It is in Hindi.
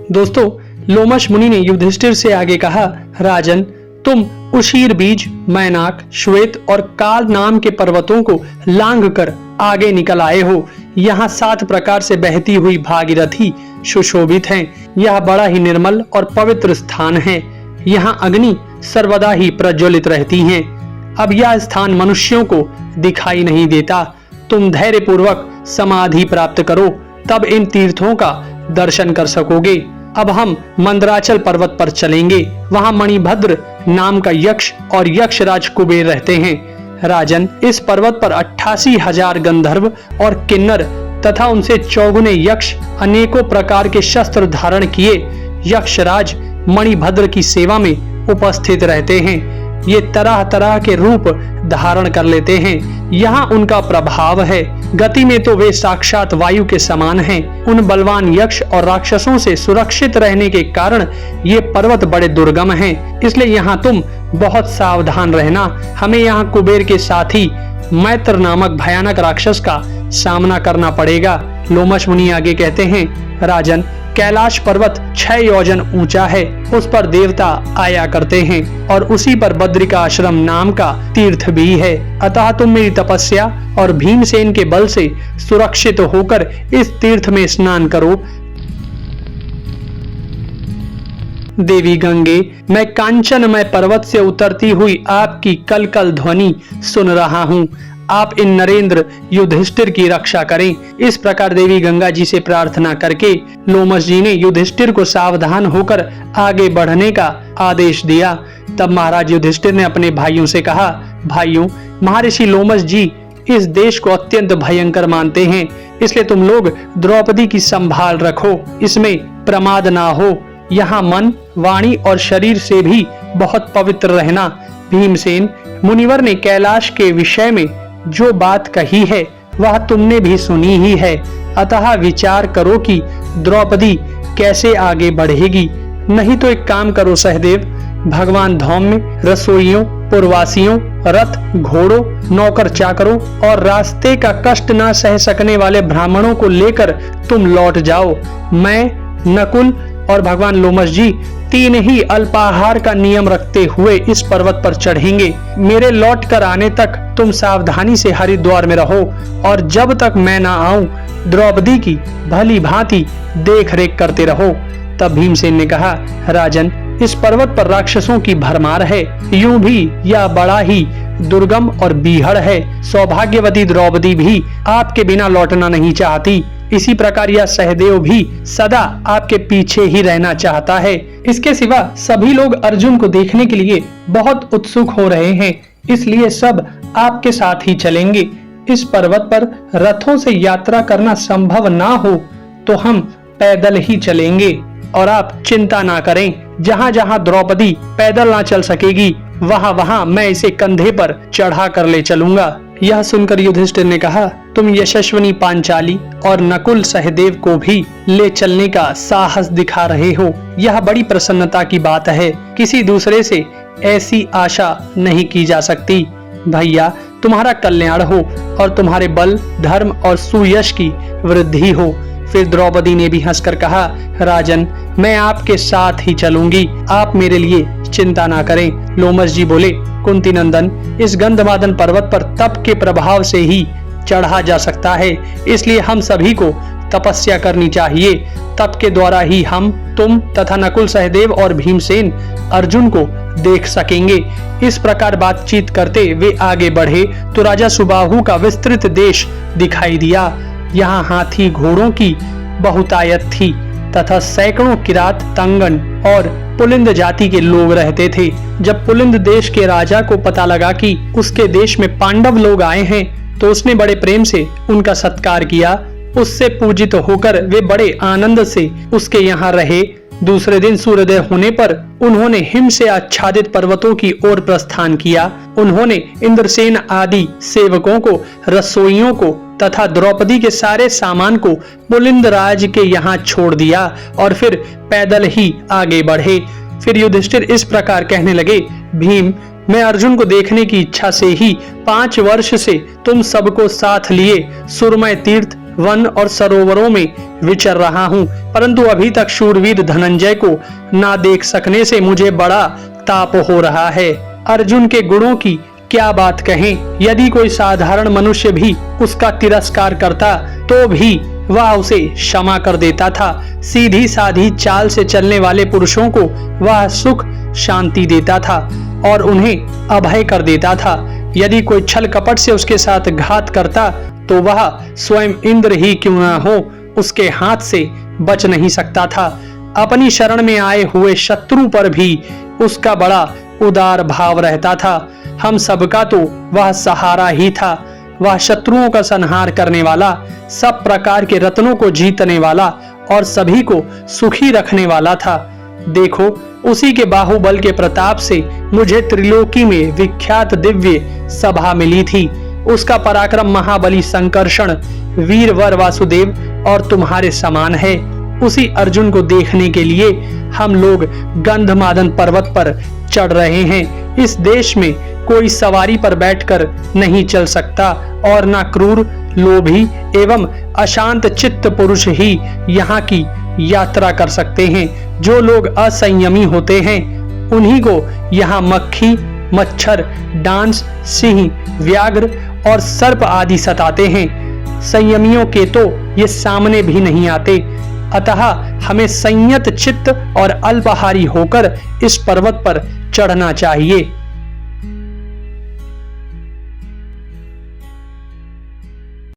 दोस्तों, लोमश मुनि ने युधिष्ठिर से आगे कहा, राजन, तुम उशीर बीज, मैनाक, श्वेत और काल नाम के पर्वतों को लांघ कर आगे निकल आए हो। यहाँ 7 प्रकार से बहती हुई भागीरथी सुशोभित हैं। यह बड़ा ही निर्मल और पवित्र स्थान है। यहाँ अग्नि सर्वदा ही प्रज्वलित रहती हैं। अब यह स्थान मनुष्यों को दिखाई नहीं देता। तुम धैर्य पूर्वक समाधि प्राप्त करो, तब इन तीर्थों का दर्शन कर सकोगे। अब हम मंदराचल पर्वत पर चलेंगे। वहां मणिभद्र नाम का यक्ष और यक्षराज कुबेर रहते हैं। राजन, इस पर्वत पर 88,000 गंधर्व और किन्नर तथा उनसे 4 यक्ष अनेकों प्रकार के शस्त्र धारण किए यक्षराज मणिभद्र की सेवा में उपस्थित रहते हैं। ये तरह तरह के रूप धारण कर लेते हैं। यहाँ उनका प्रभाव है। गति में तो वे साक्षात वायु के समान हैं। उन बलवान यक्ष और राक्षसों से सुरक्षित रहने के कारण ये पर्वत बड़े दुर्गम हैं। इसलिए यहाँ तुम बहुत सावधान रहना। हमें यहाँ कुबेर के साथी मैत्र नामक भयानक राक्षस का सामना करना पड़ेगा। लोमश मुनि आगे कहते हैं, राजन, कैलाश पर्वत 6 योजन ऊंचा है। उस पर देवता आया करते हैं और उसी पर बद्रिकाश्रम नाम का तीर्थ भी है। अतः तुम मेरी तपस्या और भीमसेन के बल से सुरक्षित होकर इस तीर्थ में स्नान करो। देवी गंगे, मैं कांचनमय पर्वत से उतरती हुई आपकी कलकल ध्वनि सुन रहा हूँ। आप इन नरेंद्र युधिष्ठिर की रक्षा करें। इस प्रकार देवी गंगा जी से प्रार्थना करके लोमश जी ने युधिष्ठिर को सावधान होकर आगे बढ़ने का आदेश दिया। तब महाराज युधिष्ठिर ने अपने भाइयों से कहा, भाइयों, महर्षि लोमश जी इस देश को अत्यंत भयंकर मानते हैं। इसलिए तुम लोग द्रौपदी की संभाल रखो, इसमें प्रमाद ना हो। यहाँ मन, वाणी और शरीर से भी बहुत पवित्र रहना। भीमसेन, मुनिवर ने कैलाश के विषय में जो बात कही है वह तुमने भी सुनी ही है। अतः विचार करो कि द्रौपदी कैसे आगे बढ़ेगी। नहीं तो एक काम करो सहदेव, भगवान धौम्य, रसोइयों, पुरवासियों, रथ, घोड़ों, नौकर चाकरों और रास्ते का कष्ट न सह सकने वाले ब्राह्मणों को लेकर तुम लौट जाओ। मैं, नकुल और भगवान लोमश जी 3 ही अल्पाहार का नियम रखते हुए इस पर्वत पर चढ़ेंगे। मेरे लौट कर आने तक तुम सावधानी से हरिद्वार में रहो और जब तक मैं ना आऊं द्रौपदी की भली भांति देख रेख करते रहो। तब भीमसेन ने कहा, राजन, इस पर्वत पर राक्षसों की भरमार है। यूं भी यह बड़ा ही दुर्गम और बीहड़ है। सौभाग्यवती द्रौपदी भी आपके बिना लौटना नहीं चाहती। इसी प्रकार यह सहदेव भी सदा आपके पीछे ही रहना चाहता है। इसके सिवा सभी लोग अर्जुन को देखने के लिए बहुत उत्सुक हो रहे हैं। इसलिए सब आपके साथ ही चलेंगे। इस पर्वत पर रथों से यात्रा करना संभव ना हो तो हम पैदल ही चलेंगे। और आप चिंता ना करें, जहाँ जहाँ द्रौपदी पैदल ना चल सकेगी वहाँ वहाँ मैं इसे कंधे पर चढ़ा कर ले चलूंगा। यह सुनकर युधिष्ठिर ने कहा, तुम यशस्विनी पांचाली और नकुल सहदेव को भी ले चलने का साहस दिखा रहे हो। यह बड़ी प्रसन्नता की बात है। किसी दूसरे से ऐसी आशा नहीं की जा सकती। भैया, तुम्हारा कल्याण हो और तुम्हारे बल, धर्म और सुयश की वृद्धि हो। फिर द्रौपदी ने भी हंसकर कहा, राजन, मैं आपके साथ ही चलूंगी। आप मेरे लिए चिंता ना करें। लोमश जी बोले, कुंती नंदन, इस गंधमादन पर्वत पर तप के प्रभाव से ही चढ़ा जा सकता है। इसलिए हम सभी को तपस्या करनी चाहिए। तप के द्वारा ही हम, तुम तथा नकुल, सहदेव और भीमसेन अर्जुन को देख सकेंगे। इस प्रकार बातचीत करते वे आगे बढ़े तो राजा सुबाहु का विस्तृत देश दिखाई दिया। यहाँ हाथी घोड़ों की बहुतायत थी तथा सैकड़ों किरात, तंगन और पुलिंद जाति के लोग रहते थे। जब पुलिंद देश के राजा को पता लगा कि उसके देश में पांडव लोग आए हैं तो उसने बड़े प्रेम से उनका सत्कार किया। उससे पूजित होकर वे बड़े आनंद से उसके यहाँ रहे। दूसरे दिन सूर्योदय होने पर उन्होंने हिम से आच्छादित पर्वतों की ओर प्रस्थान किया। उन्होंने इंद्रसेन आदि सेवकों को, रसोइयों को तथा द्रौपदी के सारे सामान को पुलिंद राज के यहाँ छोड़ दिया और फिर पैदल ही आगे बढ़े। फिर युधिष्ठिर इस प्रकार कहने लगे, भीम, मैं अर्जुन को देखने की इच्छा से ही 5 वर्ष से तुम सबको साथ लिए सुरमय तीर्थ, वन और सरोवरों में विचर रहा हूँ, परंतु अभी तक शूरवीर धनंजय को ना देख सकने से मुझे बड़ा ताप हो रहा है। अर्जुन के गुणों की क्या बात कहें। यदि कोई साधारण मनुष्य भी उसका तिरस्कार करता तो भी वह उसे क्षमा कर देता था। सीधी साधी चाल से चलने वाले पुरुषों को वह सुख शांति देता था और उन्हें अभय कर देता था। यदि कोई छल कपट से उसके साथ घात करता तो वह स्वयं इंद्र ही क्यों न हो उसके हाथ से बच नहीं सकता था। अपनी शरण में आए हुए शत्रु पर भी उसका बड़ा उदार भाव रहता था। हम सबका तो वह सहारा ही था। वह शत्रुओं का संहार करने वाला, सब प्रकार के रत्नों को जीतने वाला और सभी को सुखी रखने वाला था। देखो, उसी के बाहुबल के प्रताप से मुझे त्रिलोकी में विख्यात दिव्य सभा मिली थी। उसका पराक्रम महाबली संकर्षण, वीरवर वासुदेव और तुम्हारे समान है। उसी अर्जुन को देखने के लिए हम लोग गंधमादन पर्वत पर चढ़ रहे हैं। इस देश में कोई सवारी पर बैठकर नहीं चल सकता और ना क्रूर, लोभी एवं अशांत चित्त पुरुष ही यहाँ की यात्रा कर सकते हैं। जो लोग असंयमी होते हैं उन्हीं को यहाँ मक्खी, मच्छर, डांस, सिंह, व्याघ्र और सर्प आदि सताते हैं। संयमियों के तो ये सामने भी नहीं आते। अतः हमें संयत चित्त और अल्पाहारी होकर इस पर्वत पर चढ़ना चाहिए।